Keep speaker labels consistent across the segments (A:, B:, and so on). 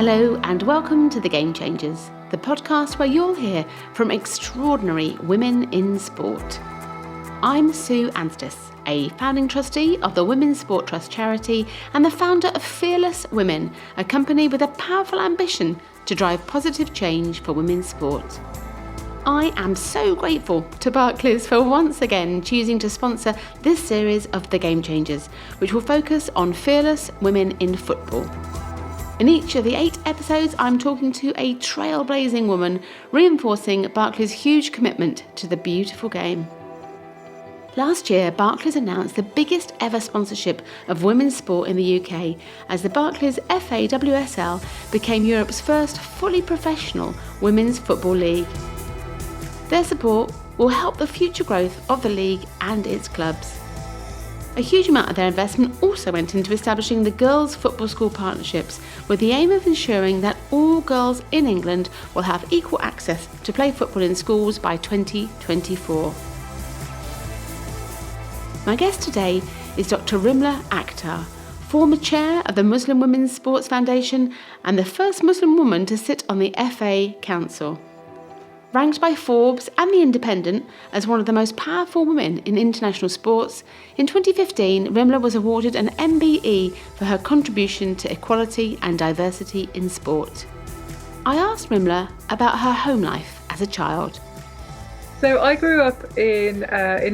A: Hello and welcome to The Game Changers, the podcast where you'll hear from extraordinary women in sport. I'm Sue Anstis, a founding trustee of the Women's Sport Trust charity and the founder of Fearless Women, a company with a powerful ambition to drive positive change for women's sport. I am so grateful to Barclays for once again choosing to sponsor this series of The Game Changers, which will focus on fearless women in football. In each of the 8 episodes, I'm talking to a trailblazing woman, reinforcing Barclays' huge commitment to the beautiful game. Last year, Barclays announced the biggest ever sponsorship of women's sport in the UK as the Barclays FA WSL became Europe's first fully professional women's football league. Their support will help the future growth of the league and its clubs. A huge amount of their investment also went into establishing the Girls Football School partnerships with the aim of ensuring that all girls in England will have equal access to play football in schools by 2024. My guest today is Dr Rimla Akhtar, former chair of the Muslim Women's Sports Foundation and the first Muslim woman to sit on the FA Council. Ranked by Forbes and The Independent as one of the most powerful women in international sports, in 2015 Rimla was awarded an MBE for her contribution to equality and diversity in sport. I asked Rimla about her home life as a child.
B: So I grew up in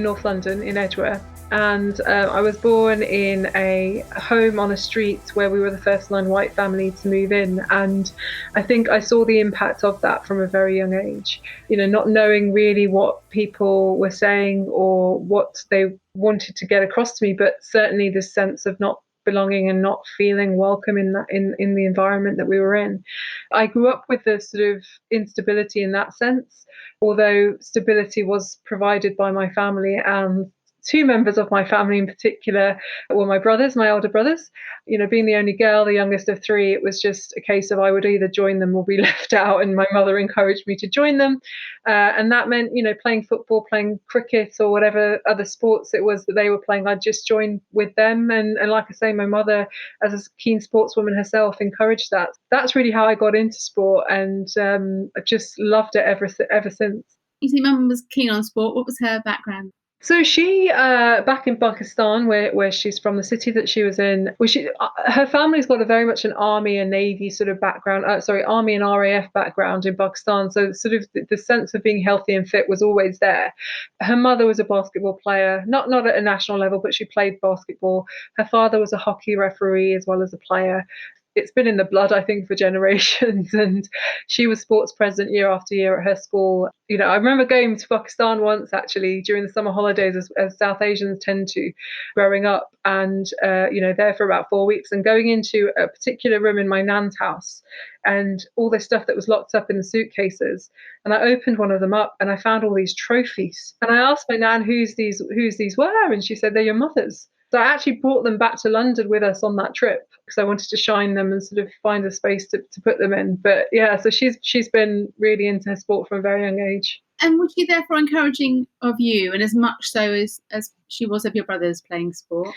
B: North London, in Edgware, and I was born in a home on a street where we were the first non-white family to move in, and I think I saw the impact of that from a very young age. You know, not knowing really what people were saying or what they wanted to get across to me, but certainly the sense of not belonging and not feeling welcome in the environment that we were in. I grew up with the sort of instability in that sense, although stability was provided by my family, and 2 members of my family in particular were my brothers, my older brothers. You know, being the only girl, the youngest of 3, it was just a case of I would either join them or be left out, and my mother encouraged me to join them. And that meant, you know, playing football, playing cricket or whatever other sports it was that they were playing, I'd just join with them. And like I say, my mother, as a keen sportswoman herself, encouraged that. That's really how I got into sport, and I just loved it ever since.
A: You see, Mum was keen on sport. What was her background?
B: So she, back in Pakistan, where she's from, the city that she was in, her family's got a very much an army and navy sort of background, army and RAF background in Pakistan. So sort of the sense of being healthy and fit was always there. Her mother was a basketball player, not at a national level, but she played basketball. Her father was a hockey referee as well as a player. It's been in the blood, I think, for generations. And she was sports president year after year at her school. You know, I remember going to Pakistan once, actually, during the summer holidays, as South Asians tend to, growing up, and, there for about 4 weeks, and going into a particular room in my nan's house and all this stuff that was locked up in the suitcases. And I opened one of them up and I found all these trophies. And I asked my nan whose these were, and she said, they're your mother's. So I actually brought them back to London with us on that trip because I wanted to shine them and sort of find a space to put them in. But yeah, so she's been really into sport from a very young age.
A: And was she therefore encouraging of you, and as much so as she was of your brothers playing sport?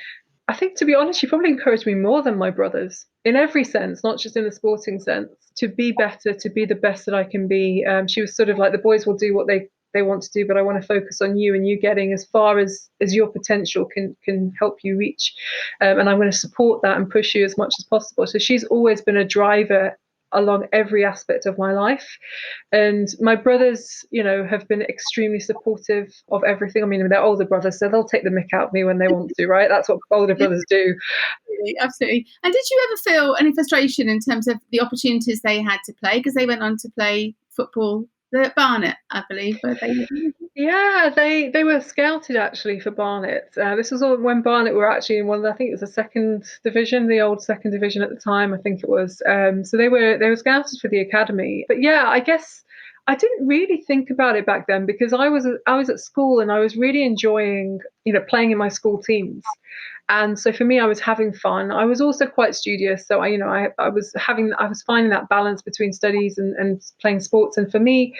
B: I think, to be honest, she probably encouraged me more than my brothers in every sense, not just in the sporting sense, to be better, to be the best that I can be. She was sort of like, the boys will do what they want to do, but I want to focus on you and you getting as far as your potential can help you reach. And I'm going to support that and push you as much as possible. So she's always been a driver along every aspect of my life. And my brothers, you know, have been extremely supportive of everything. I mean, they're older brothers, so they'll take the mick out of me when they want to, right? That's what older brothers do.
A: Absolutely. And did you ever feel any frustration in terms of the opportunities they had to play? Because they went on to play football at Barnet, I believe, were they?
B: Yeah, they were scouted actually for Barnet. This was all when Barnet were actually in I think it was the second division, the old second division at the time, I think it was. So they were scouted for the academy. But yeah, I guess I didn't really think about it back then because I was at school and I was really enjoying, you know, playing in my school teams. And so for me, I was having fun. I was also quite studious. So I was finding that balance between studies and playing sports. And for me,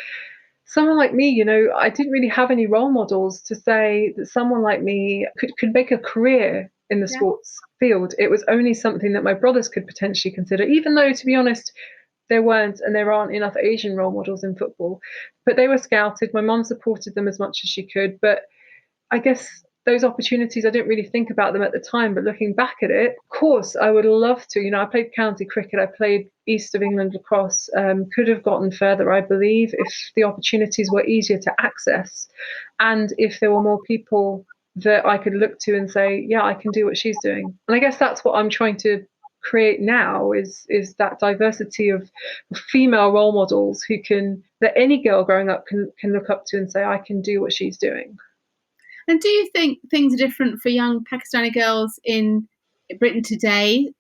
B: someone like me, you know, I didn't really have any role models to say that someone like me could make a career in the sports field. It was only something that my brothers could potentially consider, even though, to be honest, there weren't and there aren't enough Asian role models in football. But they were scouted. My mum supported them as much as she could. But I guess those opportunities, I didn't really think about them at the time, but looking back at it, of course, I would love to. I played county cricket, I played East of England lacrosse, could have gotten further, I believe, if the opportunities were easier to access and if there were more people that I could look to and say, yeah, I can do what she's doing. And I guess that's what I'm trying to create now is that diversity of female role models that any girl growing up can look up to and say, I can do what she's doing.
A: And do you think things are different for young Pakistani girls in Britain today?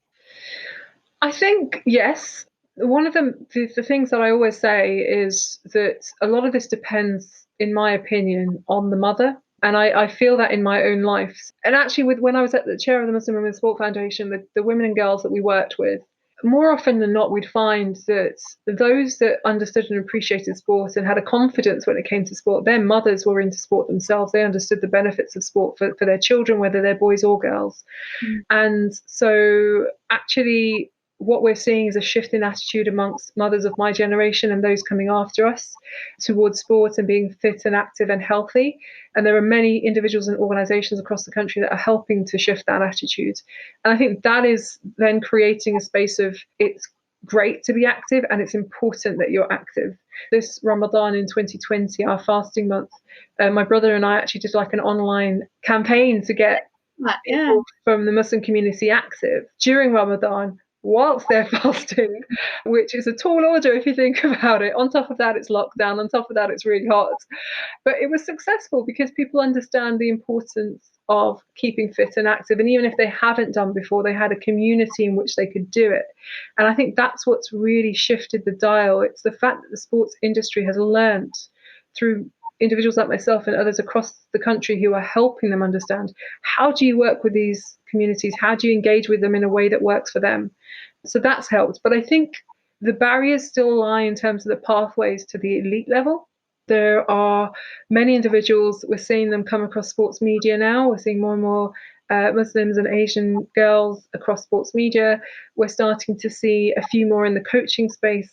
B: I think yes. One of the things that I always say is that a lot of this depends, in my opinion, on the mother. And I feel that in my own life. And actually, when I was at the chair of the Muslim Women's Sport Foundation, the women and girls that we worked with, more often than not, we'd find that those that understood and appreciated sport and had a confidence when it came to sport, their mothers were into sport themselves. They understood the benefits of sport for their children, whether they're boys or girls. And so actually, what we're seeing is a shift in attitude amongst mothers of my generation and those coming after us towards sport and being fit and active and healthy. And there are many individuals and organizations across the country that are helping to shift that attitude. And I think that is then creating a space of it's great to be active and it's important that you're active. This Ramadan in 2020, our fasting month, my brother and I actually did like an online campaign to get people from the Muslim community active during Ramadan whilst they're fasting, which is a tall order if you think about it. On top of that, it's lockdown. On top of that, it's really hot. But it was successful because people understand the importance of keeping fit and active. And even if they haven't done before, they had a community in which they could do it. And I think that's what's really shifted the dial. It's the fact that the sports industry has learned through individuals like myself and others across the country who are helping them understand, how do you work with these communities? How do you engage with them in a way that works for them? So that's helped. But I think the barriers still lie in terms of the pathways to the elite level. There are many individuals, we're seeing them come across sports media now. We're seeing more and more Muslims and Asian girls across sports media. We're starting to see a few more in the coaching space,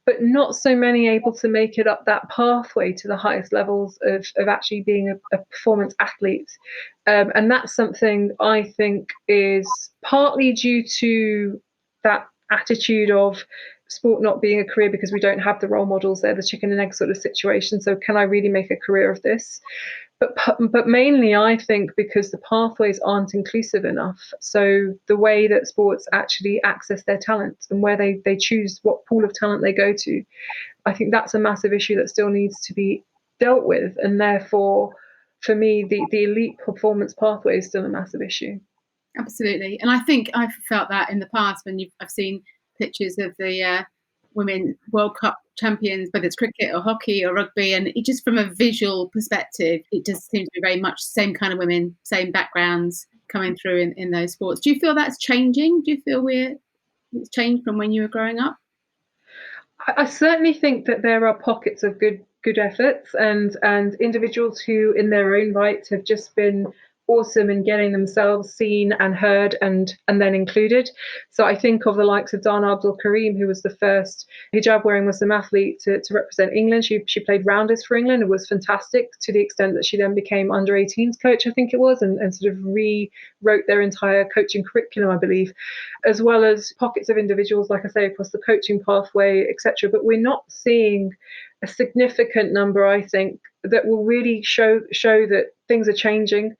B: but not so many able to make it up that pathway to the highest levels of actually being a performance athlete. And that's something I think is partly due to that attitude of sport not being a career because we don't have the role models there, the chicken and egg sort of situation. So can I really make a career of this? But mainly, I think because the pathways aren't inclusive enough. So the way that sports actually access their talent and where they choose what pool of talent they go to, I think that's a massive issue that still needs to be dealt with. And therefore, for me, the elite performance pathway is still a massive issue.
A: Absolutely. And I think I've felt that in the past when I've seen pictures of the women World Cup champions, whether it's cricket or hockey or rugby, and it just from a visual perspective, it just seems to be very much the same kind of women, same backgrounds coming through in those sports. Do you feel that's changing? Do you feel it's changed from when you were growing up?
B: I certainly think that there are pockets of good efforts and individuals who in their own right have just been awesome in getting themselves seen and heard and then included. So I think of the likes of Dana Abdul Karim, who was the first hijab wearing Muslim athlete to represent England. She played rounders for England and was fantastic to the extent that she then became under 18s coach, I think it was, and sort of rewrote their entire coaching curriculum, I believe, as well as pockets of individuals, like I say, across the coaching pathway, etc. But we're not seeing a significant number, I think, that will really show that things are changing.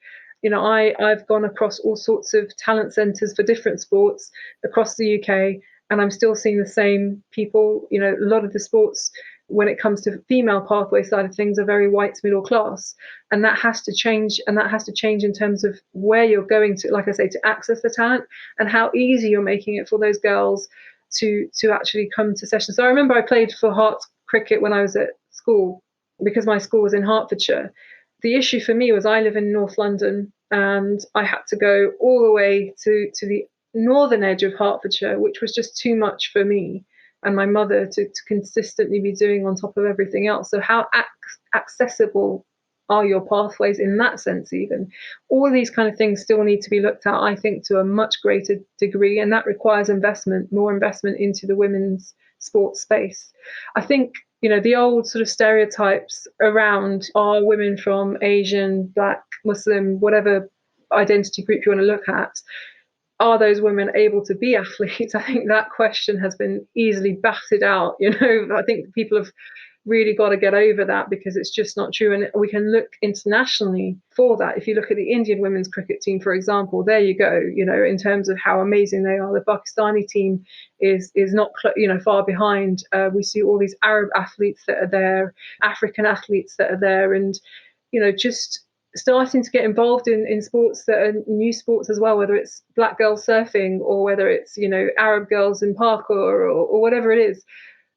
B: I've gone across all sorts of talent centres for different sports across the UK, and I'm still seeing the same people. A lot of the sports, when it comes to female pathway side of things, are very white middle class, and that has to change. And that has to change in terms of where you're going to, like I say, to access the talent and how easy you're making it for those girls to actually come to sessions. So I remember I played for Hearts cricket when I was at school because my school was in Hertfordshire. The issue for me was I live in North London and I had to go all the way to the northern edge of Hertfordshire, which was just too much for me and my mother to consistently be doing on top of everything else. So how accessible are your pathways in that sense even? All of these kind of things still need to be looked at, I think, to a much greater degree, and that requires investment, more investment into the women's sports space. I think, the old sort of stereotypes around are women from Asian, Black, Muslim, whatever identity group you want to look at, are those women able to be athletes? I think that question has been easily batted out. I think people have really got to get over that, because it's just not true. And we can look internationally for that. If you look at the Indian women's cricket team, for example, there you go, in terms of how amazing they are. The Pakistani team is not, far behind. We see all these Arab athletes that are there, African athletes that are there, and, just starting to get involved in sports that are new sports as well, whether it's black girls surfing or whether it's, Arab girls in parkour or whatever it is.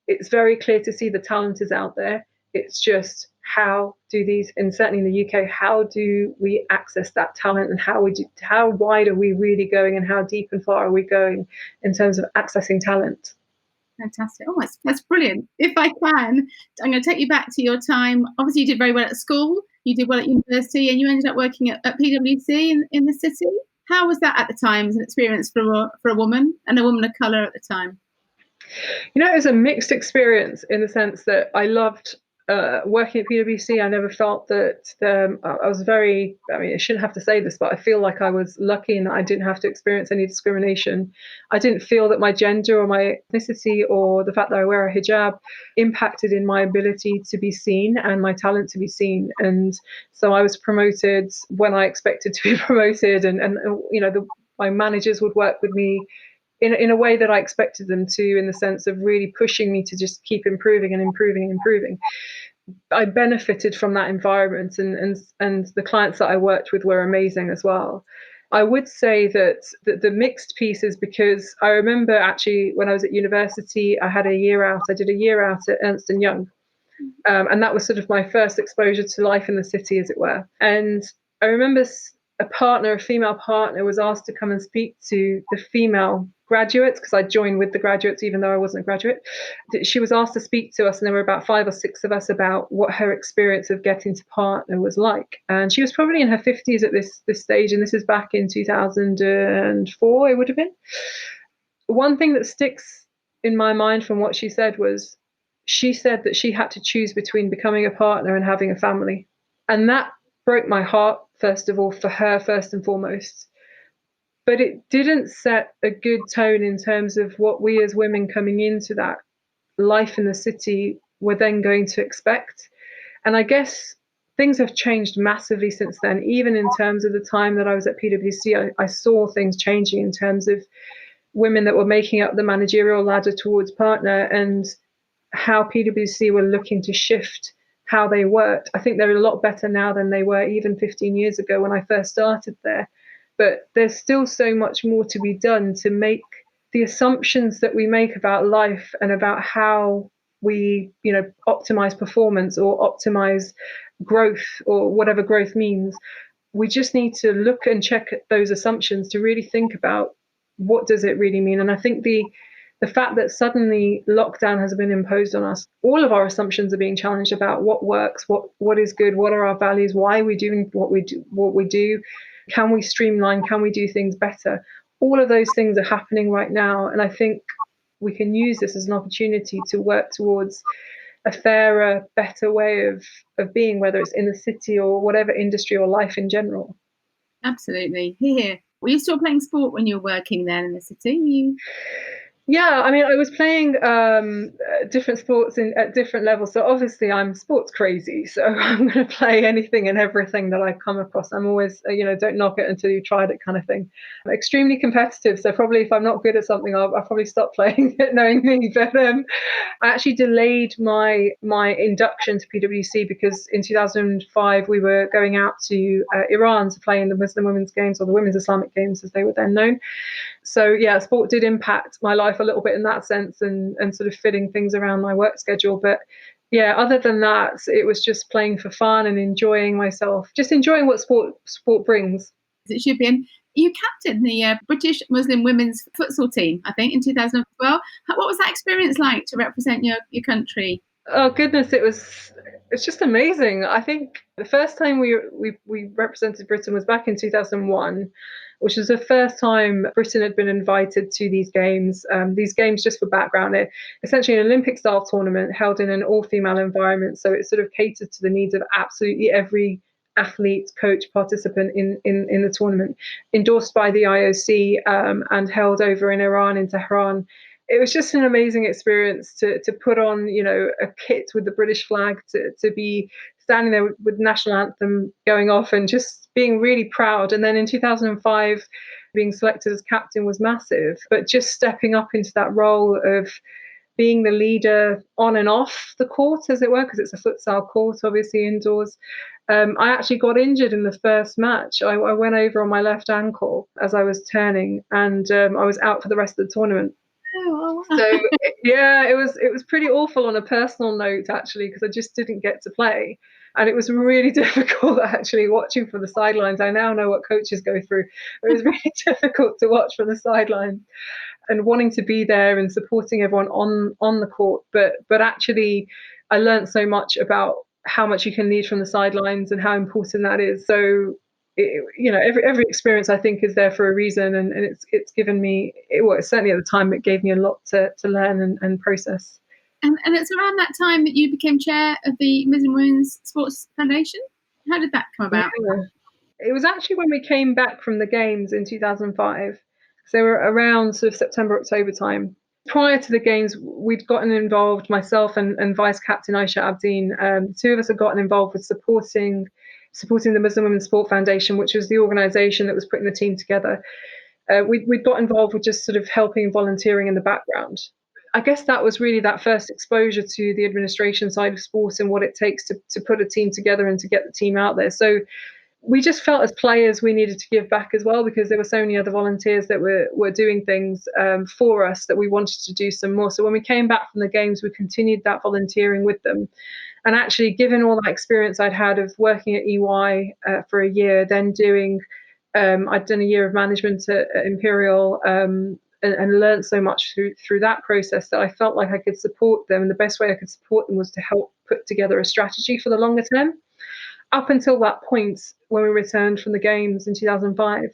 B: It's very clear to see the talent is out there. It's just how do these, and certainly in the UK, how do we access that talent, and how wide are we really going, and how deep and far are we going in terms of accessing talent?
A: Fantastic. Oh, that's brilliant. If I can, I'm going to take you back to your time. Obviously, you did very well at school, you did well at university, and you ended up working at PwC in the city. How was that at the time as an experience for a woman, and a woman of colour at the time?
B: It was a mixed experience, in the sense that I loved working at PwC. I never felt that I was I shouldn't have to say this, but I feel like I was lucky in that I didn't have to experience any discrimination. I didn't feel that my gender or my ethnicity or the fact that I wear a hijab impacted in my ability to be seen and my talent to be seen. And so I was promoted when I expected to be promoted, and my managers would work with me in a way that I expected them to, in the sense of really pushing me to just keep improving and improving and improving. I benefited from that environment, and the clients that I worked with were amazing as well. I would say that the mixed piece is because I remember actually when I was at university, I did a year out at Ernst & Young. And that was sort of my first exposure to life in the city, as it were. And I remember a female partner was asked to come and speak to the female graduates, because I joined with the graduates even though I wasn't a graduate. She was asked to speak to us, and there were about 5 or 6 of us, about what her experience of getting to partner was like. And she was probably in her 50s at this stage, and this is back in 2004, it would have been. One thing that sticks in my mind from what she said was, she said that she had to choose between becoming a partner and having a family. And that broke my heart, first of all, for her, first and foremost. But it didn't set a good tone in terms of what we as women coming into that life in the city were then going to expect. And I guess things have changed massively since then. Even in terms of the time that I was at PwC, I saw things changing in terms of women that were making up the managerial ladder towards partner, and how PwC were looking to shift how they worked. I think they're a lot better now than they were even 15 years ago when I first started there. But there's still so much more to be done to make the assumptions that we make about life and about how we, optimize performance or optimize growth, or whatever growth means. We just need to look and check those assumptions to really think about, what does it really mean? And I think the fact that suddenly lockdown has been imposed on us, all of our assumptions are being challenged about what works, what is good, what are our values, why are we doing what we do, can we streamline, can we do things better? All of those things are happening right now, and I think we can use this as an opportunity to work towards a fairer, better way of being, whether it's in the city or whatever industry or life in general.
A: Absolutely. Here. Were you still playing sport when you were working there in the city?
B: Yeah, I mean, I was playing different sports at different levels. So obviously I'm sports crazy. So I'm going to play anything and everything that I come across. I'm always, don't knock it until you tried it kind of thing. I'm extremely competitive. So probably if I'm not good at something, I'll probably stop playing it, knowing me. But I actually delayed my induction to PwC because in 2005 we were going out to Iran to play in the Muslim Women's Games, or the Women's Islamic Games as they were then known. So yeah, sport did impact my life a little bit in that sense, and sort of fitting things around my work schedule. But yeah, other than that, it was just playing for fun and enjoying myself, just enjoying what sport brings.
A: It should be. And you captained the British Muslim women's futsal team, I think, in 2012. What was that experience like to represent your country?
B: Oh goodness, it's just amazing. I think the first time we represented Britain was back in 2001. which was the first time Britain had been invited to these games. These games, just for background, are essentially an Olympic-style tournament held in an all-female environment. So it sort of catered to the needs of absolutely every athlete, coach, participant in the tournament, endorsed by the IOC, and held over in Iran, in Tehran. It was just an amazing experience to put on, a kit with the British flag, to be standing there with the national anthem going off and just being really proud. And then in 2005, being selected as captain was massive, but just stepping up into that role of being the leader on and off the court, as it were, because it's a futsal court, obviously indoors. I actually got injured in the first match. I went over on my left ankle as I was turning, and I was out for the rest of the tournament.
A: Oh,
B: So yeah, it was pretty awful on a personal note, actually, because I just didn't get to play. And it was really difficult, actually, watching from the sidelines. I now know what coaches go through. It was really difficult to watch from the sidelines and wanting to be there and supporting everyone on the court. But actually, I learned so much about how much you can lead from the sidelines and how important that is. So every experience, I think, is there for a reason, and it's given me, well, certainly at the time it gave me a lot to learn and process.
A: And it's around that time that you became chair of the Muslim Women's Sports Foundation. How did that come about?
B: Yeah. It was actually when we came back from the games in 2005. So we're around sort of September, October time. Prior to the games, we'd gotten involved, myself and Vice Captain Aisha Abdeen. Two of us had gotten involved with supporting the Muslim Women's Sport Foundation, which was the organisation that was putting the team together. We'd got involved with just sort of helping, volunteering in the background. I guess that was really that first exposure to the administration side of sport and what it takes to put a team together and to get the team out there. So we just felt as players we needed to give back as well, because there were so many other volunteers that were doing things for us that we wanted to do some more. So when we came back from the games, we continued that volunteering with them. And actually, given all that experience I'd had of working at EY for a year, then I'd done a year of management at Imperial, and learned so much through that process, that I felt like I could support them. And the best way I could support them was to help put together a strategy for the longer term. Up until that point, when we returned from the games in 2005,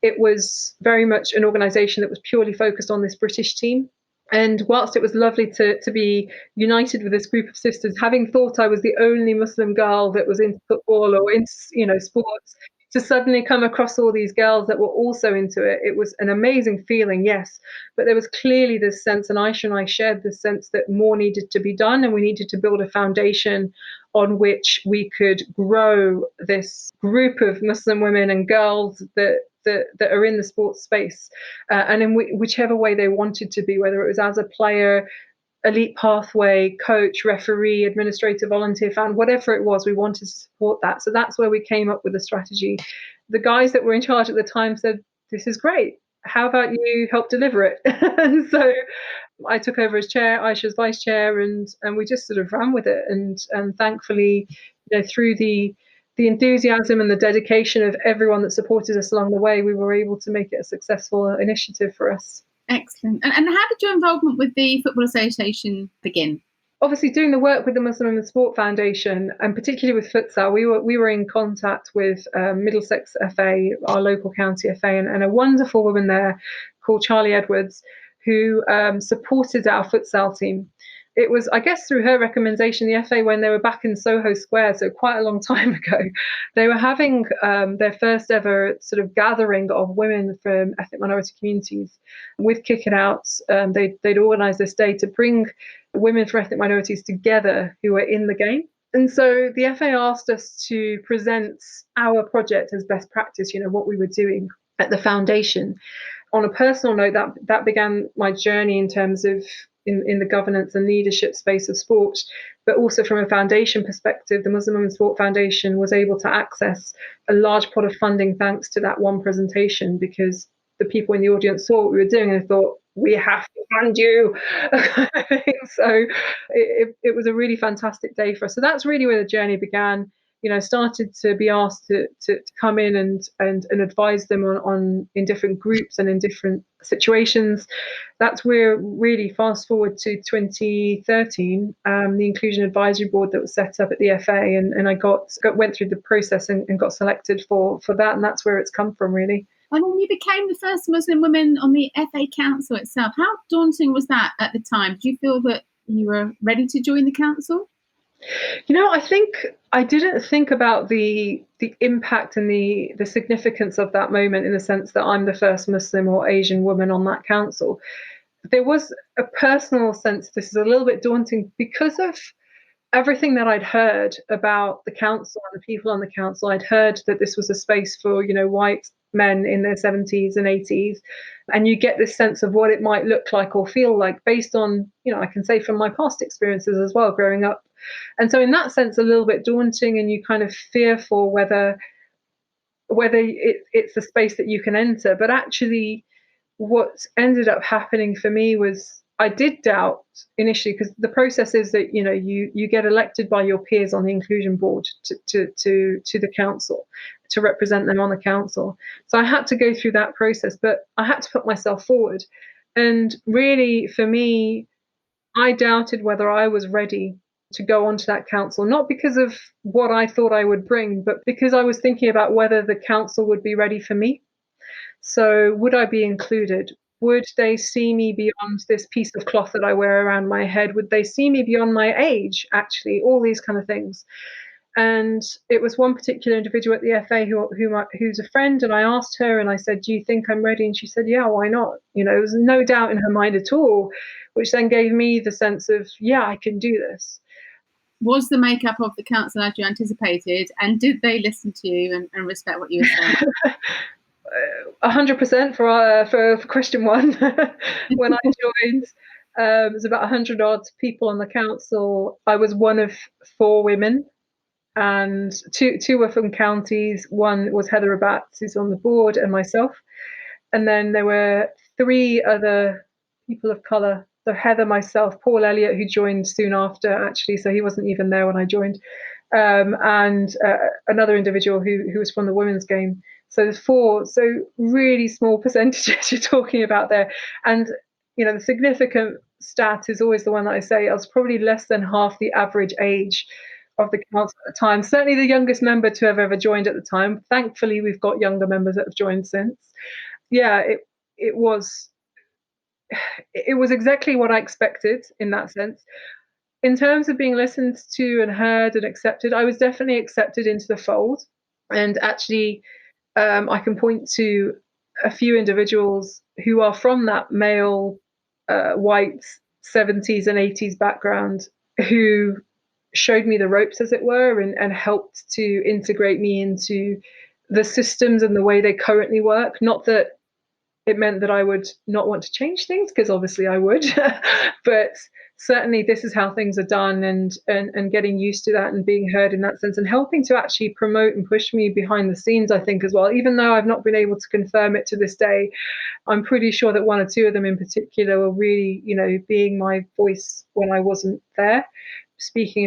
B: it was very much an organisation that was purely focused on this British team. And whilst it was lovely to be united with this group of sisters, having thought I was the only Muslim girl that was into football or into sports, to suddenly come across all these girls that were also into it, it was an amazing feeling, yes. But there was clearly this sense, and Aisha and I shared this sense, that more needed to be done, and we needed to build a foundation on which we could grow this group of Muslim women and girls that are in the sports space, and in whichever way they wanted to be, whether it was as a player, elite pathway, coach, referee, administrator, volunteer, fan, whatever it was, we wanted to support that. So that's where we came up with the strategy. The guys that were in charge at the time said, "This is great. How about you help deliver it?" And so I took over as chair, Aisha's vice chair, and we just sort of ran with it. And thankfully, through the enthusiasm and the dedication of everyone that supported us along the way, we were able to make it a successful initiative for us.
A: Excellent. And how did your involvement with the Football Association begin?
B: Obviously, doing the work with the Muslim Women's Sport Foundation, and particularly with futsal, we were in contact with Middlesex FA, our local county FA, and a wonderful woman there called Charlie Edwards, who supported our futsal team. It was, I guess, through her recommendation, the FA, when they were back in Soho Square, so quite a long time ago, they were having their first ever sort of gathering of women from ethnic minority communities with Kick It Out. They'd organised this day to bring women from ethnic minorities together who were in the game. And so the FA asked us to present our project as best practice, what we were doing at the foundation. On a personal note, that began my journey in terms of in the governance and leadership space of sport, but also from a foundation perspective, the Muslim Women's Sport Foundation was able to access a large pot of funding thanks to that one presentation, because the people in the audience saw what we were doing and thought, we have to fund you. So it was a really fantastic day for us. So that's really where the journey began. Started to be asked to come in and advise them on in different groups and in different situations. That's where, really fast forward to 2013, the Inclusion Advisory Board that was set up at the FA, and I went through the process and got selected for that, and that's where it's come from, really.
C: And then you became the first Muslim woman on the FA Council itself. How daunting was that at the time? Did you feel that you were ready to join the council?
B: I think I didn't think about the impact and the significance of that moment, in the sense that I'm the first Muslim or Asian woman on that council. There was a personal sense this is a little bit daunting because of everything that I'd heard about the council and the people on the council. I'd heard that this was a space for, white men in their 70s and 80s. And you get this sense of what it might look like or feel like based on, I can say from my past experiences as well, growing up. And so in that sense, a little bit daunting, and you kind of fearful whether it's a space that you can enter. But actually, what ended up happening for me was I did doubt initially, because the process is that you get elected by your peers on the inclusion board to the council to represent them on the council. So I had to go through that process, but I had to put myself forward. And really, for me, I doubted whether I was ready to go onto that council, not because of what I thought I would bring, but because I was thinking about whether the council would be ready for me. So would I be included? Would they see me beyond this piece of cloth that I wear around my head? Would they see me beyond my age, actually? All these kind of things. And it was one particular individual at the FA who's a friend, and I asked her and I said, do you think I'm ready? And she said, yeah, why not? There was no doubt in her mind at all, which then gave me the sense of, yeah, I can do this.
C: Was the makeup of the council as you anticipated, and did they listen to you and respect what you were saying?
B: 100% for question one. When I joined, it was about 100 odd people on the council. I was one of 4 women, and two were from counties. One was Heather Abatz, who's on the board, and myself. And then there were 3 other people of colour. So Heather, myself, Paul Elliott, who joined soon after, actually, so he wasn't even there when I joined, and another individual who was from the women's game. So there's 4, so really small percentages you're talking about there. And, the significant stat is always the one that I say. I was probably less than half the average age of the council at the time. Certainly the youngest member to have ever joined at the time. Thankfully, we've got younger members that have joined since. Yeah, it was exactly what I expected in that sense. In terms of being listened to and heard and accepted, I was definitely accepted into the fold. And actually, I can point to a few individuals who are from that male, white 70s and 80s background, who showed me the ropes, as it were, and helped to integrate me into the systems and the way they currently work. Not that it meant that I would not want to change things, because obviously I would, but certainly this is how things are done, and getting used to that and being heard in that sense, and helping to actually promote and push me behind the scenes, I think, as well. Even though I've not been able to confirm it to this day, I'm pretty sure that 1 or 2 of them in particular were really, being my voice when I wasn't there, speaking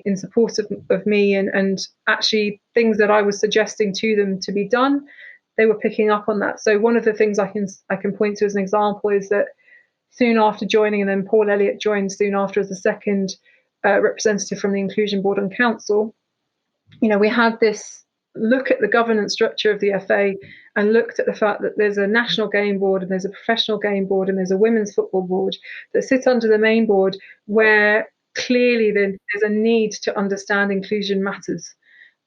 B: in support of me, and actually things that I was suggesting to them to be done, they were picking up on that. So one of the things I can point to as an example is that soon after joining, and then Paul Elliott joined soon after as the second representative from the Inclusion Board and Council, we had this look at the governance structure of the FA and looked at the fact that there's a national game board, and there's a professional game board, and there's a women's football board that sit under the main board, where clearly there's a need to understand inclusion matters.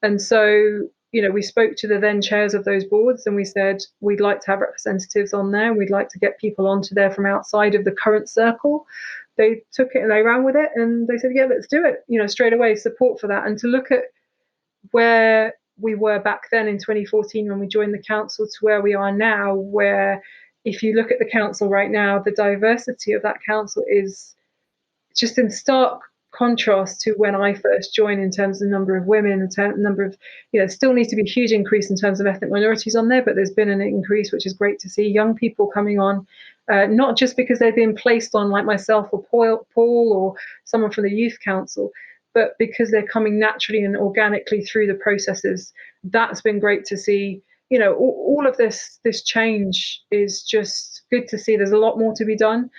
B: And so, we spoke to the then chairs of those boards, and we said, we'd like to have representatives on there. We'd like to get people onto there from outside of the current circle. They took it and they ran with it, and they said, yeah, let's do it, straight away, support for that. And to look at where we were back then in 2014 when we joined the council to where we are now, where if you look at the council right now, the diversity of that council is just in stark contrast to when I first joined, in terms of the number of women, the number of, still needs to be a huge increase in terms of ethnic minorities on there, but there's been an increase, which is great to see. Young people coming on, not just because they've been placed on, like myself or Paul or someone from the youth council, but because they're coming naturally and organically through the processes. That's been great to see. All of this change is just good to see. There's a lot more to be done,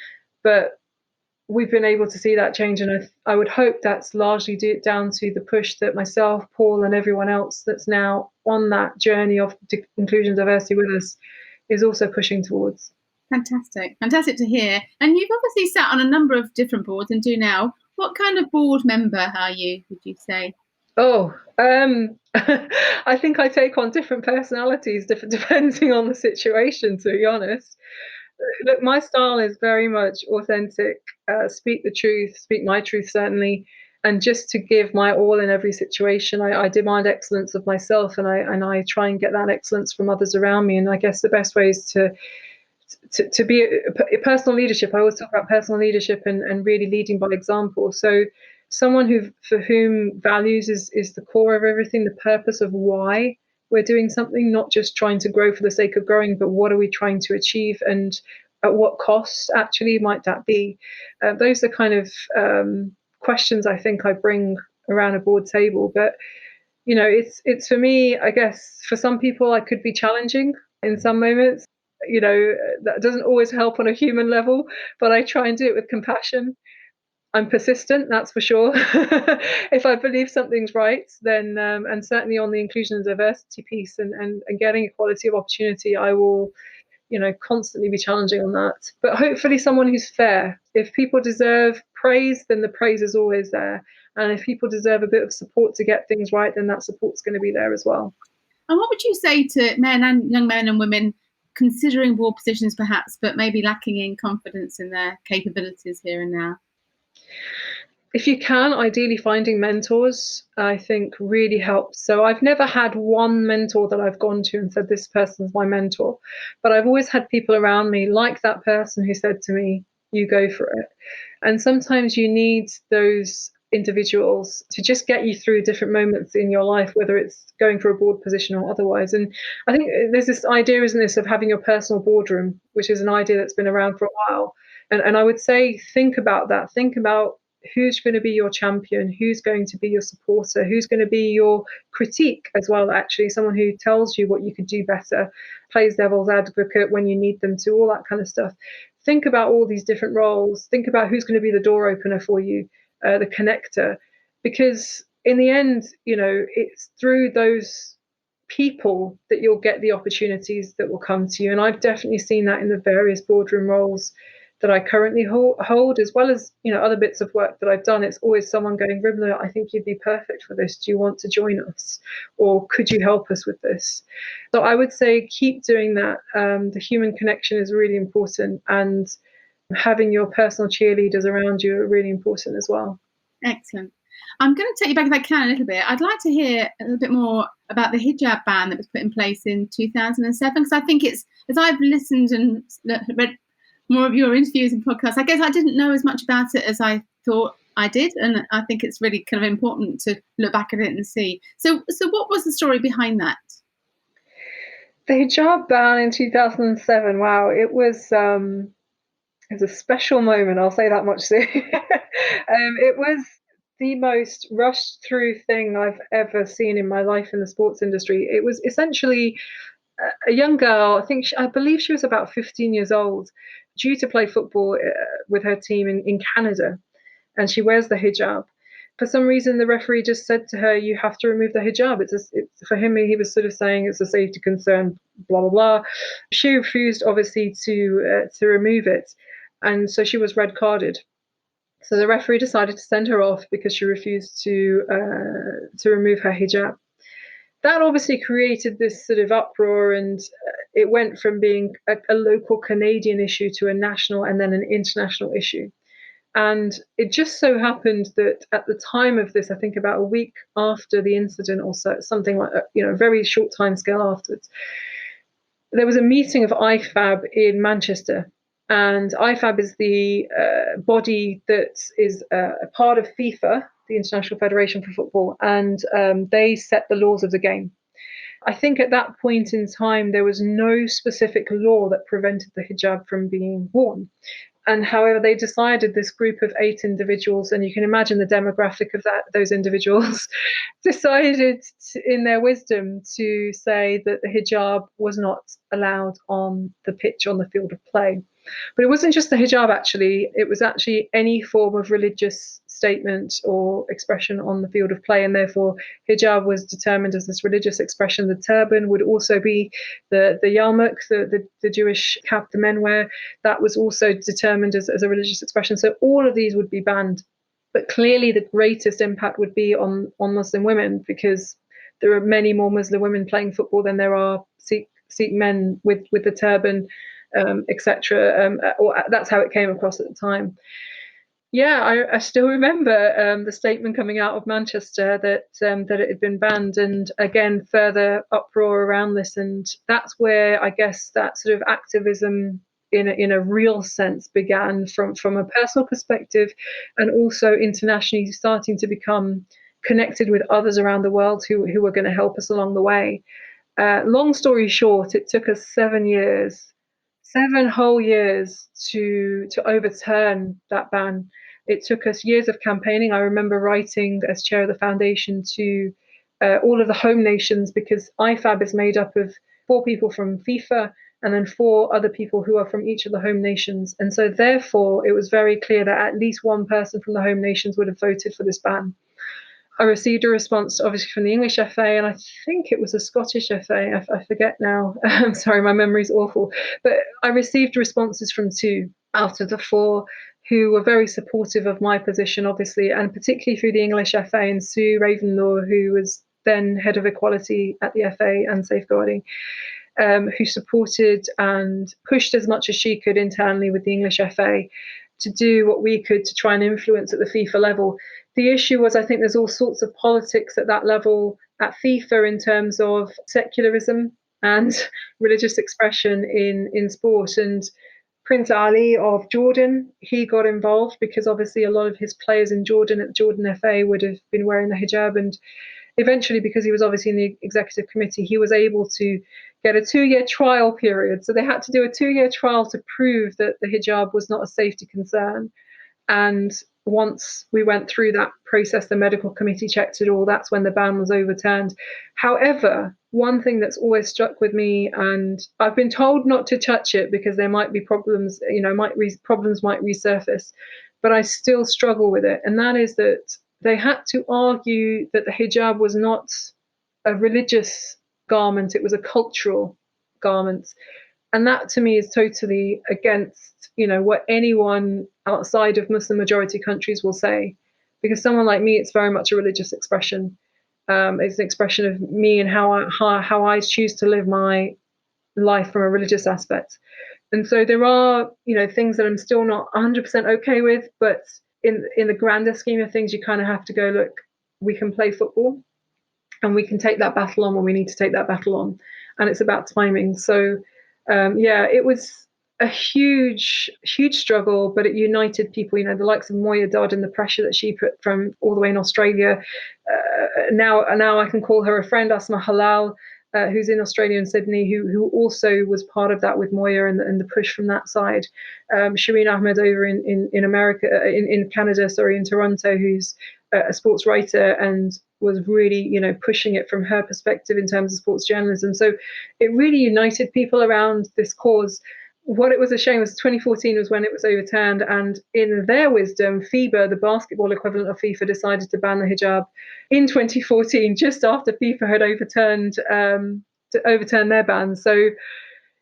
B: but we've been able to see that change, and I would hope that's largely down to the push that myself, Paul, and everyone else that's now on that journey of inclusion and diversity with us is also pushing towards.
C: Fantastic to hear. And you've obviously sat on a number of different boards and do now. What kind of board member are you, would you say?
B: Oh, I think I take on different personalities, depending on the situation, to be honest. Look, my style is very much authentic, speak the truth, speak my truth, certainly, and just to give my all in every situation. I demand excellence of myself, and I try and get that excellence from others around me. And I guess the best way is to be a personal leadership. I always talk about personal leadership and really leading by example. So someone for whom values is the core of everything, the purpose of why we're doing something, not just trying to grow for the sake of growing, but what are we trying to achieve, and at what cost actually might that be? Those are kind of questions I think I bring around a board table. But it's for me, I guess for some people I could be challenging in some moments. That doesn't always help on a human level, but I try and do it with compassion. I'm persistent, that's for sure. If I believe something's right, then and certainly on the inclusion and diversity piece and getting equality of opportunity, I will, constantly be challenging on that. But hopefully someone who's fair. If people deserve praise, then the praise is always there. And if people deserve a bit of support to get things right, then that support's going to be there as well.
C: And what would you say to young men and women considering board positions perhaps, but maybe lacking in confidence in their capabilities here and now?
B: If you can, ideally finding mentors, I think really helps. So I've never had one mentor that I've gone to and said, this person's my mentor. But I've always had people around me like that person who said to me, you go for it. And sometimes you need those individuals to just get you through different moments in your life, whether it's going for a board position or otherwise. And I think there's this idea, isn't this, of having your personal boardroom, which is an idea that's been around for a while. And I would say, think about that. Think about who's going to be your champion, who's going to be your supporter, who's going to be your critique as well, actually, someone who tells you what you could do better, plays devil's advocate when you need them to, all that kind of stuff. Think about all these different roles. Think about who's going to be the door opener for you, the connector, because in the end, it's through those people that you'll get the opportunities that will come to you. And I've definitely seen that in the various boardroom roles that I currently hold, as well as other bits of work that I've done. It's always someone going, Rimla, I think you'd be perfect for this. Do you want to join us, or could you help us with this? So I would say keep doing that. The human connection is really important, and having your personal cheerleaders around you are really important as well.
C: Excellent. I'm going to take you back, if I can, a little bit. I'd like to hear a little bit more about the hijab ban that was put in place in 2007, because I think it's, as I've listened and read more of your interviews and podcasts, I guess I didn't know as much about it as I thought I did, and I think it's really kind of important to look back at it and see. So what was the story behind that?
B: The hijab ban in 2007, wow, it was a special moment, I'll say that much, Sue. It was the most rushed through thing I've ever seen in my life in the sports industry. It was essentially a young girl, I believe she was about 15 years old, due to play football with her team in Canada, and she wears the hijab. For some reason, the referee just said to her, you have to remove the hijab. It's for him, he was sort of saying it's a safety concern, blah, blah, blah. She refused, obviously, to remove it, and so she was red carded. So the referee decided to send her off because she refused to remove her hijab. That obviously created this sort of uproar, and it went from being a local Canadian issue to a national and then an international issue. And it just so happened that at the time of this, I think about a week after the incident or so, something like a very short time scale afterwards, there was a meeting of IFAB in Manchester. And IFAB is the body that is a part of FIFA, the International Federation for Football, and they set the laws of the game. I think at that point in time, there was no specific law that prevented the hijab from being worn. And however, they decided, this group of 8 individuals, and you can imagine the demographic of those individuals, decided in their wisdom to say that the hijab was not allowed on the pitch, on the field of play. But it wasn't just the hijab, actually. It was actually any form of religious statement or expression on the field of play, and therefore hijab was determined as this religious expression. The turban would also be the yarmulke, the Jewish cap the men wear. That was also determined as a religious expression. So all of these would be banned. But clearly the greatest impact would be on Muslim women, because there are many more Muslim women playing football than there are Sikh men with the turban, etc. Or that's how it came across at the time. Yeah, I still remember the statement coming out of Manchester that it had been banned, and again further uproar around this, and that's where I guess that sort of activism in a real sense began, from a personal perspective, and also internationally starting to become connected with others around the world who were going to help us along the way. Long story short, it took us 7 whole years to overturn that ban. It took us years of campaigning. I remember writing as chair of the foundation to all of the home nations, because IFAB is made up of 4 people from FIFA and then 4 other people who are from each of the home nations. And so therefore, it was very clear that at least one person from the home nations would have voted for this ban. I received a response, obviously, from the English FA, and I think it was the Scottish FA. I forget now. I'm sorry, my memory's awful. But I received responses from 2 out of the 4 who were very supportive of my position, obviously, and particularly through the English FA and Sue Ravenlaw, who was then head of equality at the FA and safeguarding, who supported and pushed as much as she could internally with the English FA to do what we could to try and influence at the FIFA level. The issue was, I think there's all sorts of politics at that level at FIFA in terms of secularism and religious expression in sport. And Prince Ali of Jordan, he got involved because obviously a lot of his players in Jordan at the Jordan FA would have been wearing the hijab. And eventually, because he was obviously in the executive committee, he was able to get a 2-year trial period. So they had to do a 2-year trial to prove that the hijab was not a safety concern. And once we went through that process, the medical committee checked it all, that's when the ban was overturned. However, one thing that's always struck with me, and I've been told not to touch it because there might be problems, problems might resurface, but I still struggle with it. And that is that they had to argue that the hijab was not a religious garment, it was a cultural garment. And that to me is totally against, what anyone outside of Muslim majority countries will say. Because someone like me, it's very much a religious expression. It's an expression of me and how I choose to live my life from a religious aspect. And so there are, things that I'm still not 100% okay with, but in the grander scheme of things, you kind of have to go, look, we can play football and we can take that battle on when we need to take that battle on. And it's about timing. So, it was a huge struggle, but it united people, the likes of Moya Dodd and the pressure that she put from all the way in Australia. Now I can call her a friend, Asma Halal, who's in Australia and Sydney, who also was part of that with Moya and the push from that side. Shireen Ahmed over in America, in Canada, in Toronto, who's a sports writer and was really, pushing it from her perspective in terms of sports journalism. So it really united people around this cause. What it was a shame was 2014 was when it was overturned, and in their wisdom, FIBA, the basketball equivalent of FIFA, decided to ban the hijab in 2014, just after FIFA had overturned their ban. So,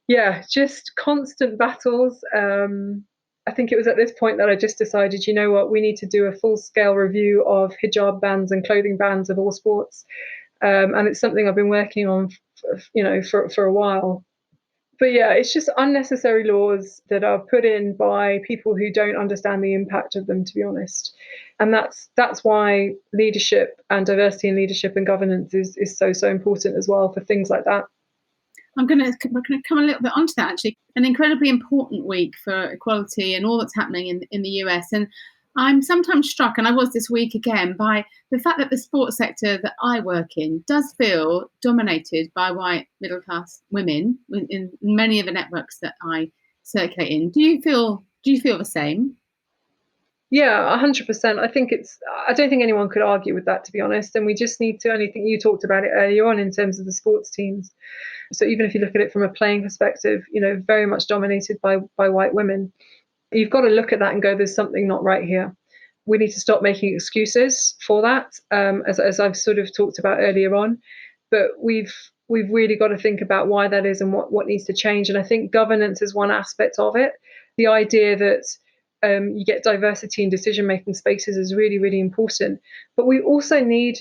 B: yeah, just constant battles. I think it was at this point that I just decided, you know what, we need to do a full-scale review of hijab bans and clothing bans of all sports, and it's something I've been working on, for a while. But yeah, it's just unnecessary laws that are put in by people who don't understand the impact of them, to be honest. And that's why leadership and diversity in leadership and governance is so important as well for things like that.
C: We're going to come a little bit onto that, actually. An incredibly important week for equality and all that's happening in the US. And I'm sometimes struck, and I was this week again, by the fact that the sports sector that I work in does feel dominated by white middle-class women in many of the networks that I circulate in. Do you feel the same?
B: Yeah, 100%. I don't think anyone could argue with that, to be honest. And we just need to, and I think you talked about it earlier on in terms of the sports teams. So even if you look at it from a playing perspective, very much dominated by white women, you've got to look at that and go, there's something not right here. We need to stop making excuses for that, as I've sort of talked about earlier on. But we've really got to think about why that is and what needs to change. And I think governance is one aspect of it. The idea that you get diversity in decision-making spaces is really, really important. But we also need,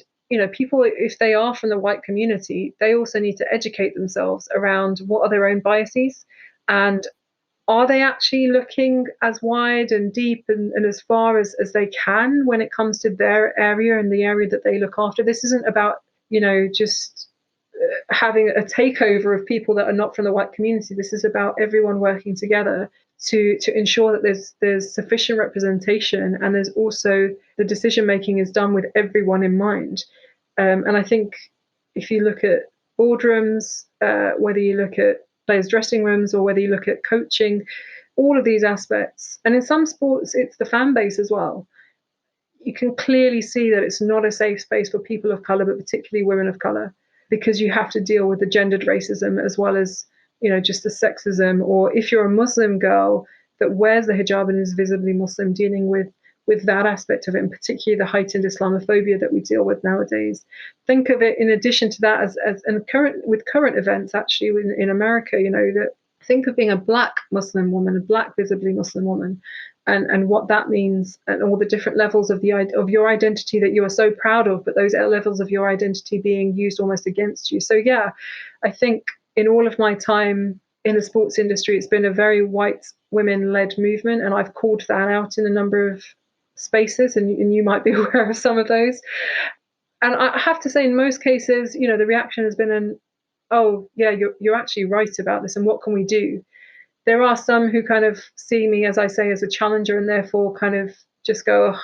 B: people, if they are from the white community, they also need to educate themselves around what are their own biases, and are they actually looking as wide and deep and as far as they can when it comes to their area and the area that they look after. This isn't about, just having a takeover of people that are not from the white community. This is about everyone working together to ensure that there's sufficient representation, and there's also the decision making is done with everyone in mind. And I think if you look at boardrooms, whether you look at players' dressing rooms or whether you look at coaching, all of these aspects, and in some sports it's the fan base as well, you can clearly see that it's not a safe space for people of color, but particularly women of color, because you have to deal with the gendered racism as well as, just the sexism. Or if you're a Muslim girl that wears the hijab and is visibly Muslim, dealing with that aspect of it, and particularly the heightened Islamophobia that we deal with nowadays. Think of it in addition to that as and current events actually in America, that think of being a black Muslim woman, a black visibly Muslim woman, and what that means, and all the different levels of your identity that you are so proud of, but those levels of your identity being used almost against you. So yeah, I think in all of my time in the sports industry, it's been a very white women-led movement, and I've called that out in a number of spaces, and you might be aware of some of those. And I have to say, in most cases, the reaction has been oh yeah, you're actually right about this, and what can we do? There are some who kind of see me, as I say, as a challenger, and therefore kind of just go, oh,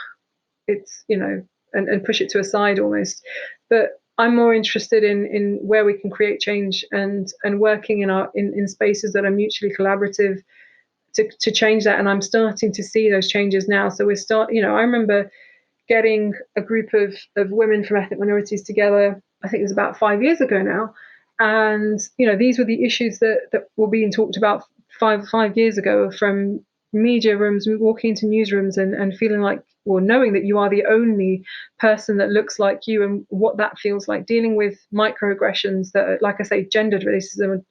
B: it's, and push it to a side almost. But I'm more interested in where we can create change and working in spaces that are mutually collaborative to change that. And I'm starting to see those changes now. So I remember getting a group of women from ethnic minorities together, I think it was about 5 years ago now. And, these were the issues that were being talked about five years ago, from media rooms, walking into newsrooms and feeling like, or knowing that you are the only person that looks like you, and what that feels like, dealing with microaggressions that are, like I say, gendered racism,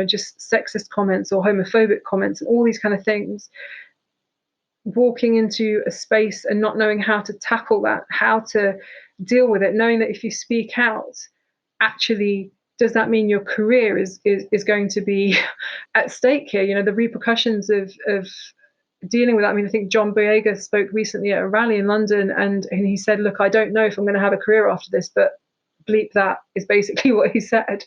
B: just sexist comments or homophobic comments and all these kind of things. Walking into a space and not knowing how to tackle that, how to deal with it, knowing that if you speak out, actually, does that mean your career is going to be at stake here? The repercussions of dealing with that. I mean, I think John Boyega spoke recently at a rally in London, and he said, look, I don't know if I'm going to have a career after this, but bleep that is basically what he said.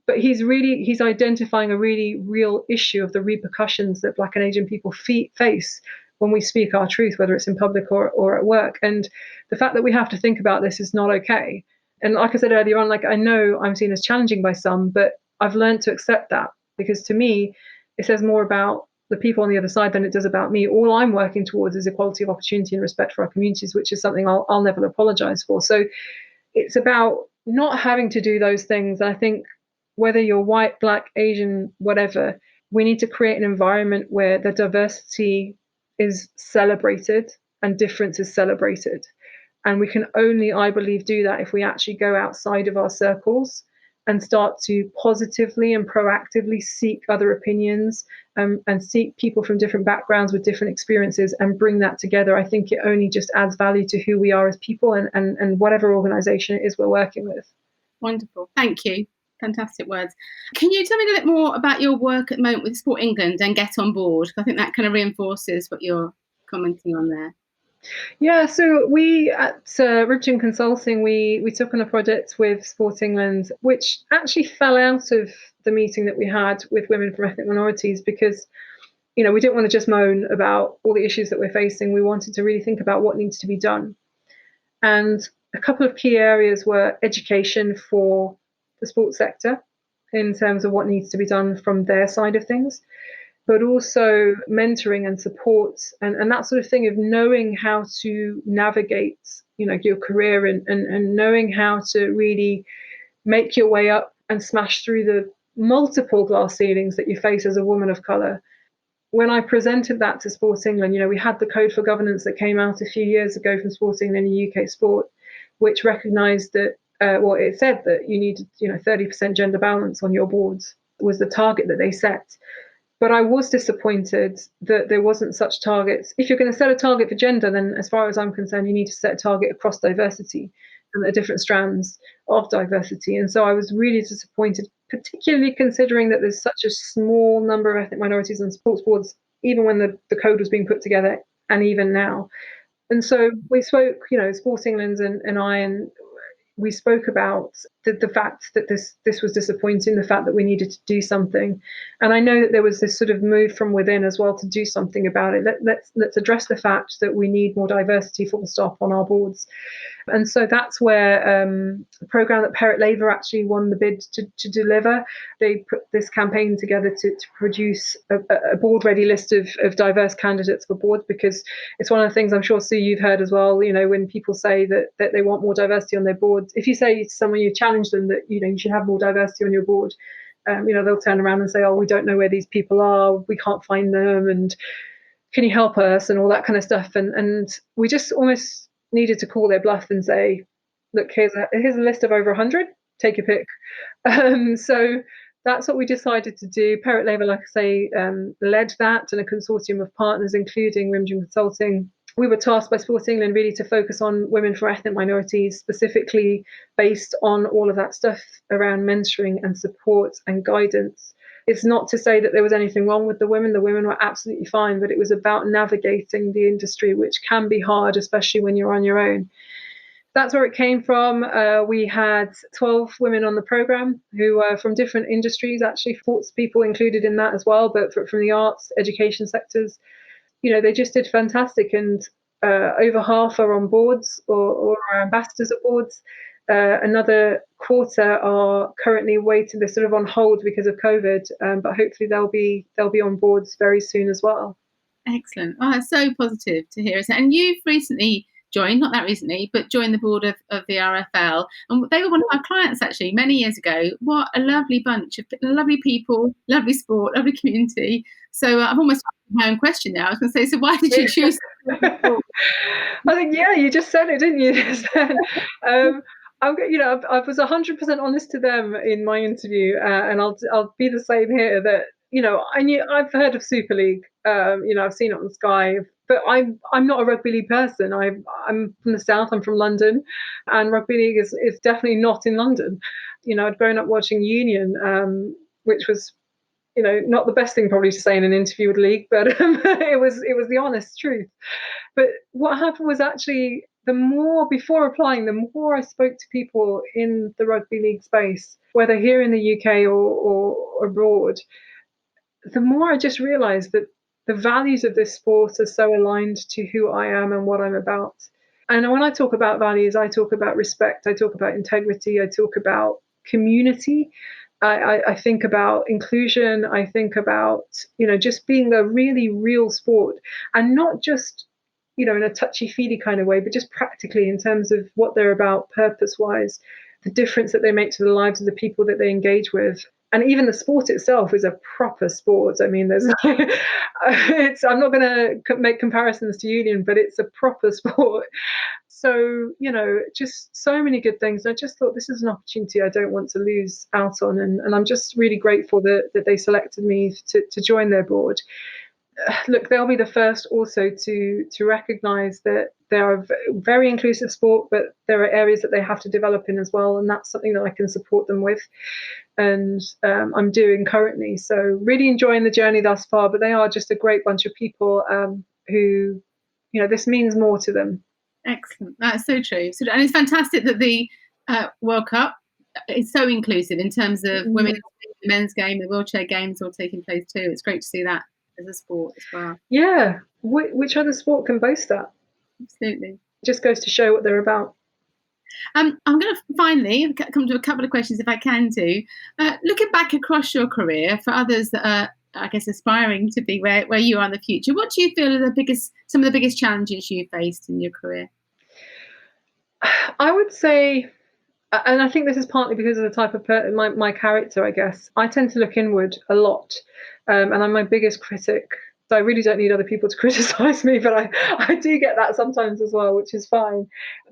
B: But he's identifying a really real issue of the repercussions that Black and Asian people face when we speak our truth, whether it's in public or at work. And the fact that we have to think about this is not okay. And like I said earlier on, I know I'm seen as challenging by some, but I've learned to accept that, because to me, it says more about the people on the other side than it does about me. All I'm working towards is equality of opportunity and respect for our communities, which is something I'll never apologize for. So it's about not having to do those things. And I think whether you're white, Black, Asian, whatever, we need to create an environment where the diversity is celebrated and difference is celebrated. And we can only, I believe, do that if we actually go outside of our circles and start to positively and proactively seek other opinions, and seek people from different backgrounds with different experiences and bring that together. I think it only just adds value to who we are as people and whatever organization it is we're working with.
C: Wonderful. Thank you. Fantastic words. Can you tell me a little bit more about your work at the moment with Sport England and Get On Board? I think that kind of reinforces what you're commenting on there.
B: Yeah, so we at Ripton Consulting, we took on a project with Sport England, which actually fell out of the meeting that we had with women from ethnic minorities, because we didn't want to just moan about all the issues that we're facing. We wanted to really think about what needs to be done. And a couple of key areas were education for the sports sector in terms of what needs to be done from their side of things. but also mentoring and support and that sort of thing of knowing how to navigate, your career and knowing how to really make your way up and smash through the multiple glass ceilings that you face as a woman of colour. When I presented that to Sports England, we had the code for governance that came out a few years ago from Sports England and UK Sport, which recognised that, it said that you needed, 30% gender balance on your boards was the target that they set. But I was disappointed that there wasn't such targets. If you're going to set a target for gender, then as far as I'm concerned, you need to set a target across diversity and the different strands of diversity. And so I was really disappointed, particularly considering that there's such a small number of ethnic minorities on sports boards, even when the code was being put together and even now. And so we spoke, Sports England and I, and we spoke about the fact that this was disappointing, the fact that we needed to do something. And I know that there was this sort of move from within as well to do something about it. Let's address the fact that we need more diversity, full stop, on our boards. And so that's where the programme that Perrott Laver actually won the bid to deliver. They put this campaign together to produce a board-ready list of diverse candidates for boards, because it's one of the things I'm sure, Sue, you've heard as well, when people say that they want more diversity on their boards. If you say to someone, you challenge them that, you should have more diversity on your board, they'll turn around and say, oh, we don't know where these people are, we can't find them, and can you help us, and all that kind of stuff. And we just almost needed to call their bluff and say, look, here's a list of over 100, take your pick. So that's what we decided to do. Perrott Laver, like I say, led that, and a consortium of partners, including Rimla Consulting. We were tasked by Sports England really to focus on women for ethnic minorities, specifically based on all of that stuff around mentoring and support and guidance. It's not to say that there was anything wrong with the women. The women were absolutely fine, but it was about navigating the industry, which can be hard, especially when you're on your own. That's where it came from. We had 12 women on the programme who were from different industries, actually, sports people included in that as well, but from the arts, education sectors. They just did fantastic, and over half are on boards or are ambassadors at boards. Another quarter are currently waiting. They're sort of on hold because of COVID, but hopefully they'll be on boards very soon as well.
C: Excellent. Oh, it's so positive to hear. And you've recently joined, not that recently, but joined the board of the RFL. And they were one of our clients actually many years ago. What a lovely bunch of lovely people, lovely sport, lovely community. So I've almost asked my own question now. I was going to say, so why did you choose?
B: I think, you just said it, didn't you? I was 100% honest to them in my interview, and I'll be the same here. That I've heard of Super League. I've seen it on Sky, but I'm not a rugby league person. I'm from the south. I'm from London, and rugby league is definitely not in London. I'd grown up watching Union, which was not the best thing probably to say in an interview with league, but it was the honest truth. But what happened was actually, before applying, the more I spoke to people in the rugby league space, whether here in the UK or abroad, the more I just realised that the values of this sport are so aligned to who I am and what I'm about. And when I talk about values, I talk about respect, I talk about integrity, I talk about community. I think about inclusion. I think about, just being a really real sport, and not just, in a touchy-feely kind of way, but just practically in terms of what they're about purpose-wise, the difference that they make to the lives of the people that they engage with. And even the sport itself is a proper sport. I mean, I'm not going to make comparisons to Union, but it's a proper sport. So, just so many good things. I just thought this is an opportunity I don't want to lose out on. And I'm just really grateful that they selected me to join their board. Look, they'll be the first also to recognise that they're a very inclusive sport, but there are areas that they have to develop in as well. And that's something that I can support them with. And I'm doing currently. So really enjoying the journey thus far, but they are just a great bunch of people who, this means more to them.
C: Excellent. That's so true. And it's fantastic that the World Cup is so inclusive in terms of women's, the men's game, the wheelchair games all taking place too. It's great to see that as a sport as well.
B: Yeah. Which other sport can boast that?
C: Absolutely.
B: It just goes to show what they're about.
C: I'm going to finally come to a couple of questions, if I can do. Looking back across your career, for others that I guess, aspiring to be where you are in the future. What do you feel are some of the biggest challenges you faced in your career?
B: I would say, and I think this is partly because of the type of my character, I guess. I tend to look inward a lot, and I'm my biggest critic. So I really don't need other people to criticize me, but I do get that sometimes as well, which is fine.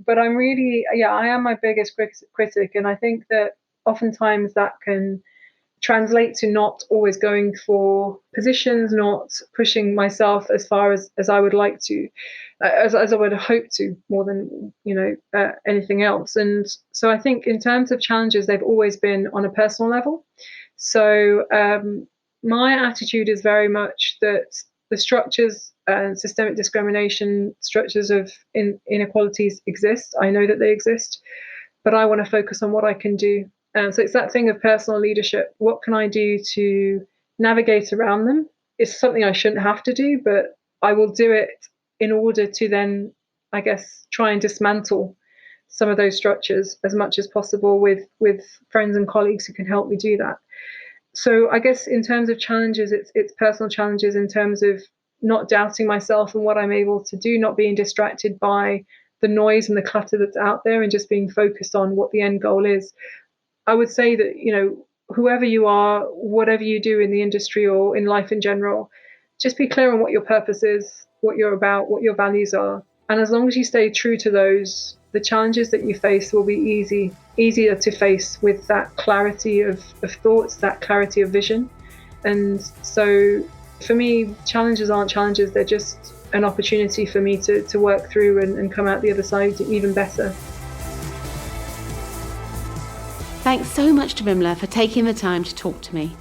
B: But I am my biggest critic, and I think that oftentimes that can translate to not always going for positions, not pushing myself as far as I would like to, as I would hope to, more than anything else. And so I think in terms of challenges, they've always been on a personal level. So my attitude is very much that the structures and systemic discrimination, structures of inequalities exist. I know that they exist, but I want to focus on what I can do. So it's that thing of personal leadership. What can I do to navigate around them? It's something I shouldn't have to do, but I will do it in order to then, I guess, try and dismantle some of those structures as much as possible with friends and colleagues who can help me do that. So I guess in terms of challenges, it's personal challenges in terms of not doubting myself and what I'm able to do, not being distracted by the noise and the clutter that's out there, and just being focused on what the end goal is. I would say that, whoever you are, whatever you do in the industry or in life in general, just be clear on what your purpose is, what you're about, what your values are. And as long as you stay true to those, the challenges that you face will be easier to face with that clarity of thoughts, that clarity of vision. And so for me, challenges aren't challenges, they're just an opportunity for me to work through and come out the other side even better.
A: Thanks so much to Rimla for taking the time to talk to me.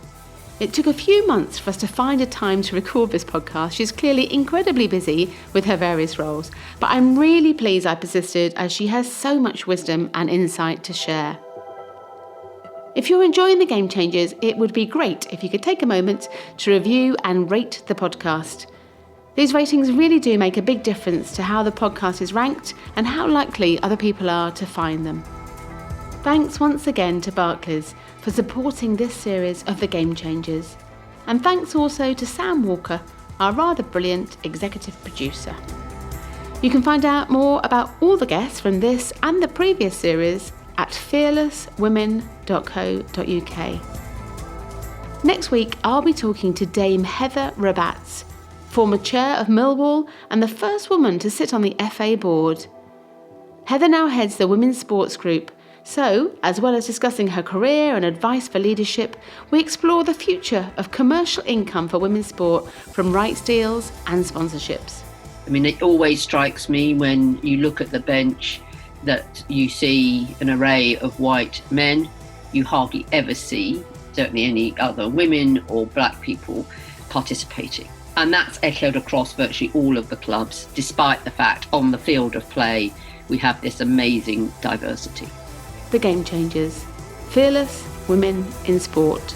A: It took a few months for us to find a time to record this podcast. She's clearly incredibly busy with her various roles, but I'm really pleased I persisted, as she has so much wisdom and insight to share. If you're enjoying the Game Changers, it would be great if you could take a moment to review and rate the podcast. These ratings really do make a big difference to how the podcast is ranked and how likely other people are to find them. Thanks once again to Barclays for supporting this series of The Game Changers. And thanks also to Sam Walker, our rather brilliant executive producer. You can find out more about all the guests from this and the previous series at fearlesswomen.co.uk. Next week, I'll be talking to Dame Heather Rabatz, former chair of Millwall and the first woman to sit on the FA board. Heather now heads the Women's Sports Group. So, as well as discussing her career and advice for leadership, we explore the future of commercial income for women's sport from rights deals and sponsorships.
D: I mean, it always strikes me when you look at the bench that you see an array of white men. You hardly ever see, certainly, any other women or black people participating. And that's echoed across virtually all of the clubs, despite the fact on the field of play we have this amazing diversity.
A: The Game Changers. Fearless Women in Sport.